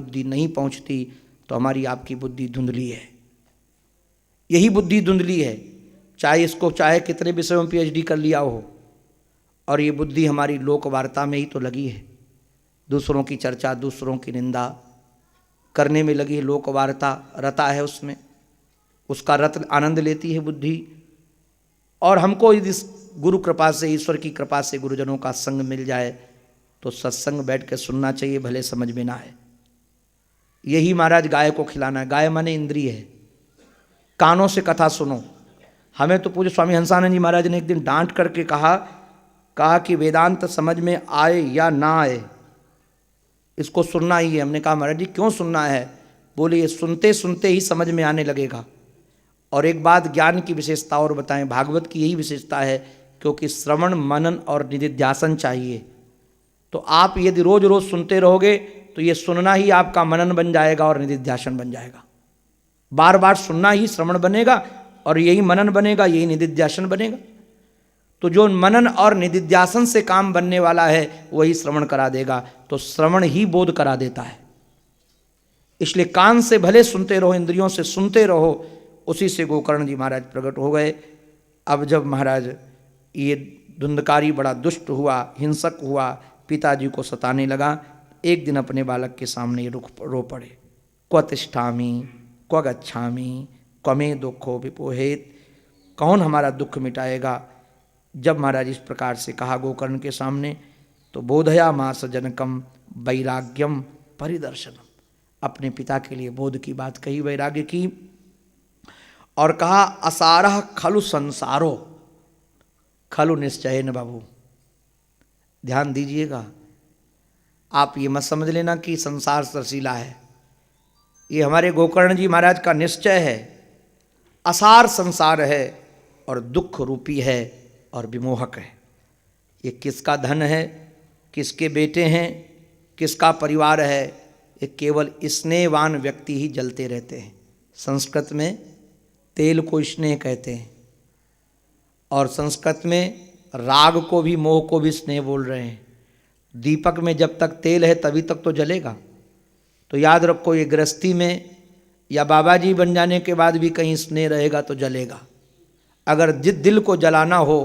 बुद्धि नहीं पहुंचती तो हमारी आपकी बुद्धि धुंधली है। यही बुद्धि धुंधली है, चाहे कितने विषयों में पीएचडी कर लिया हो, और ये बुद्धि हमारी लोक वार्ता में ही तो लगी है, दूसरों की चर्चा, दूसरों की निंदा करने में लगी है, लोक वार्ता रता है उसमें, उसका रत आनंद लेती है बुद्धि। और हमको यदि गुरु कृपा से, ईश्वर की कृपा से गुरुजनों का संग मिल जाए तो सत्संग बैठ के सुनना चाहिए, भले समझ में ना आए। यही महाराज गाय को खिलाना है। गाय माने इंद्रिय है, कानों से कथा सुनो। हमें तो पूज्य स्वामी हंसानंद जी महाराज ने एक दिन डांट करके कहा कि वेदांत समझ में आए या ना आए, इसको सुनना ही है। हमने कहा महाराज जी क्यों सुनना है? बोले ये सुनते सुनते ही समझ में आने लगेगा। और एक बात ज्ञान की विशेषता और बताएं, भागवत की यही विशेषता है, क्योंकि श्रवण मनन और निधिध्यासन चाहिए। तो आप यदि रोज रोज सुनते रहोगे तो ये सुनना ही आपका मनन बन जाएगा और निधिध्यासन बन जाएगा। बार बार सुनना ही श्रवण बनेगा और यही मनन बनेगा, यही निधिध्यासन बनेगा। तो जो मनन और निधिध्यासन से काम बनने वाला है वही श्रवण करा देगा। तो श्रवण ही बोध करा देता है। इसलिए कान से भले सुनते रहो, इंद्रियों से सुनते रहो। उसी से गोकर्ण जी महाराज प्रकट हो गए। अब जब महाराज ये धुंधकारी बड़ा दुष्ट हुआ, हिंसक हुआ, पिताजी को सताने लगा, एक दिन अपने बालक के सामने रो पड़े, क्व तिष्ठामि क्व गच्छामि क्व मे दुःखो विपोहेत, कौन हमारा दुख मिटाएगा। जब महाराज इस प्रकार से कहा गोकर्ण के सामने, तो बोधया मास जनकम वैराग्यम परिदर्शनम, अपने पिता के लिए बोध की बात कही, वैराग्य की, और कहा असारह खलु संसारो, खलु निश्चय न बाबू, ध्यान दीजिएगा। आप ये मत समझ लेना कि संसार सरसीला है, ये हमारे गोकर्ण जी महाराज का निश्चय है। असार संसार है और दुख रूपी है और विमोहक है। ये किसका धन है, किसके बेटे हैं, किसका परिवार है, ये केवल स्नेहवान व्यक्ति ही जलते रहते हैं। संस्कृत में तेल को स्नेह कहते हैं, और संस्कृत में राग को भी, मोह को भी स्नेह बोल रहे हैं। दीपक में जब तक तेल है तभी तक तो जलेगा। तो याद रखो, ये गृहस्थी में या बाबा जी बन जाने के बाद भी कहीं स्नेह रहेगा तो जलेगा। अगर दिल को जलाना हो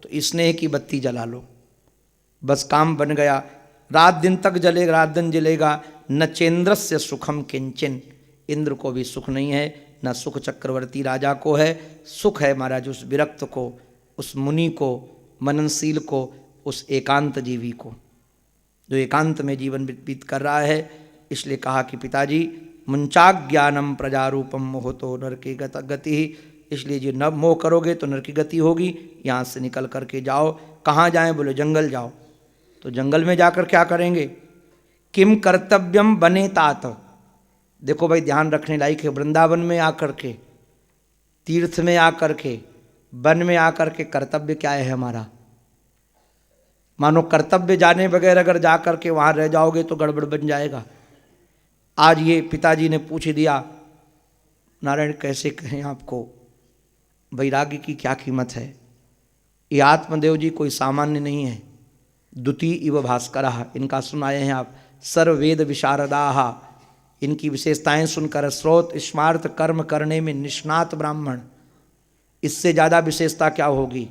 तो स्नेह की बत्ती जला लो, बस काम बन गया। रात दिन तक जलेगा, रात दिन जलेगा। न चेन्द्रस्य सुखम किंचन, इंद्र को भी सुख नहीं है, न सुख चक्रवर्ती राजा को है। सुख है महाराज उस विरक्त को, उस मुनि को, मननशील को, उस एकांत जीवी को, जो एकांत में जीवन व्यतीत कर रहा है। इसलिए कहा कि पिताजी मुंचाज्ञानम प्रजारूपम मोहतो नरके गति, इसलिए जो न मोह करोगे तो नर की गति होगी। यहाँ से निकल करके जाओ। कहाँ जाएं? बोले जंगल जाओ। तो जंगल में जाकर क्या करेंगे? किम कर्तव्यम बने तात, देखो भाई ध्यान रखने लायक है। वृंदावन में आकर के, तीर्थ में आकर के, वन में आकर के कर्तव्य क्या है हमारा? मानो कर्तव्य जाने बगैर अगर जाकर के वहाँ रह जाओगे तो गड़बड़ बन जाएगा। आज ये पिताजी ने पूछ दिया, नारायण कैसे कहें आपको, वैराग्य की क्या कीमत है। ये आत्मदेव जी कोई सामान्य नहीं है। द्वितीय इव भास्करः, इनका सुनाए हैं आप। सर्ववेद विशारदाः, इनकी विशेषताएं सुनकर स्रोत स्मार्त कर्म करने में निष्णात ब्राह्मण, इससे ज़्यादा विशेषता क्या होगी।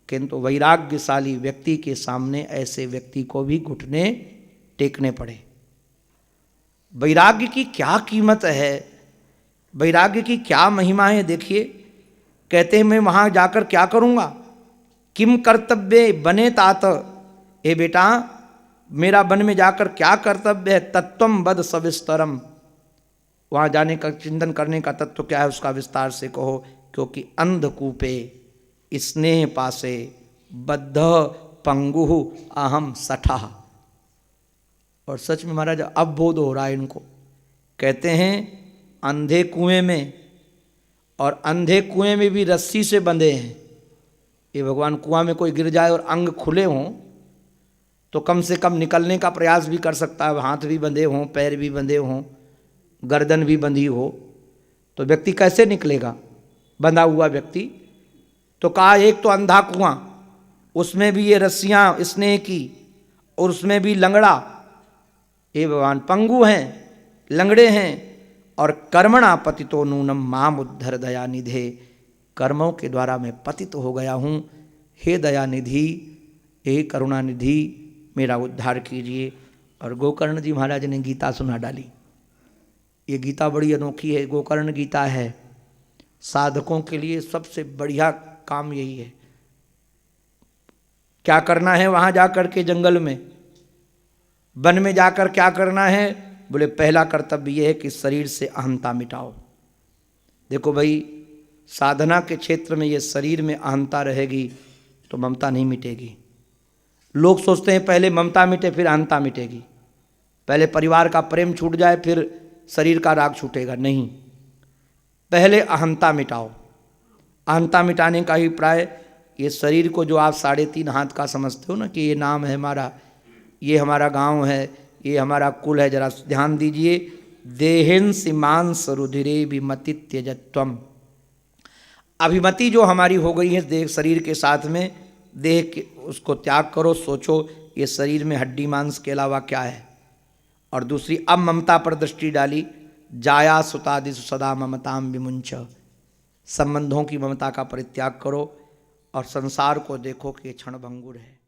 किंतु वैराग्यशाली व्यक्ति के सामने ऐसे व्यक्ति को भी घुटने टेकने पड़े। वैराग्य की क्या कीमत है, वैराग्य की क्या महिमा है। देखिए, कहते हैं मैं वहाँ जाकर क्या करूँगा? किम कर्तव्य बने तात, ए बेटा मेरा वन में जाकर क्या कर्तव्य है। तत्वम बद सविस्तरम, वहाँ जाने का चिंतन करने का तत्व क्या है उसका विस्तार से कहो। क्योंकि अंधकूपे स्नेह पासे बद्ध पंगुहु अहम सठा। और सच में महाराज अब बोध हो रहा है इनको। कहते हैं अंधे कुएं में, और अंधे कुएं में भी रस्सी से बंधे हैं। ये भगवान, कुआं में कोई गिर जाए और अंग खुले हों तो कम से कम निकलने का प्रयास भी कर सकता है। हाथ भी बंधे हों, पैर भी बंधे हों, गर्दन भी बंधी हो, तो व्यक्ति कैसे निकलेगा, बंधा हुआ व्यक्ति। तो कहा एक तो अंधा कुआं, उसमें भी ये रस्सियाँ स्नेह की, और उसमें भी लंगड़ा। ये भगवान पंगु हैं, लंगड़े हैं, और कर्मणा पतितो नूनम माम उद्धर दया निधे, कर्मों के द्वारा मैं पतित हो गया हूँ, हे दया निधि, हे करुणा निधि, मेरा उद्धार कीजिए। और गोकर्ण जी महाराज ने गीता सुना डाली। ये गीता बड़ी अनोखी है, गोकर्ण गीता है। साधकों के लिए सबसे बढ़िया काम यही है। क्या करना है वहाँ जाकर के जंगल में, वन में जाकर क्या करना है? बोले पहला कर्तव्य यह है कि शरीर से अहंता मिटाओ। देखो भाई, साधना के क्षेत्र में ये शरीर में अहंता रहेगी तो ममता नहीं मिटेगी। लोग सोचते हैं पहले ममता मिटे फिर अहंता मिटेगी, पहले परिवार का प्रेम छूट जाए फिर शरीर का राग छूटेगा। नहीं, पहले अहंता मिटाओ। अहंता मिटाने का अभिप्राय, ये शरीर को जो आप 3.5 हाथ का समझते हो ना कि ये नाम है हमारा, ये हमारा गांव है, ये हमारा कुल है, जरा ध्यान दीजिए। देहेंसि मांस रुधिरे विमति त्यजत्वम, अभिमति जो हमारी हो गई है देह शरीर के साथ में, देह के उसको त्याग करो। सोचो ये शरीर में हड्डी मांस के अलावा क्या है। और दूसरी, अब ममता पर दृष्टि डाली, जाया सुतादिषु सदा ममताम विमुंच, संबंधों की ममता का परित्याग करो और संसार को देखो कि ये क्षणभंगुर है।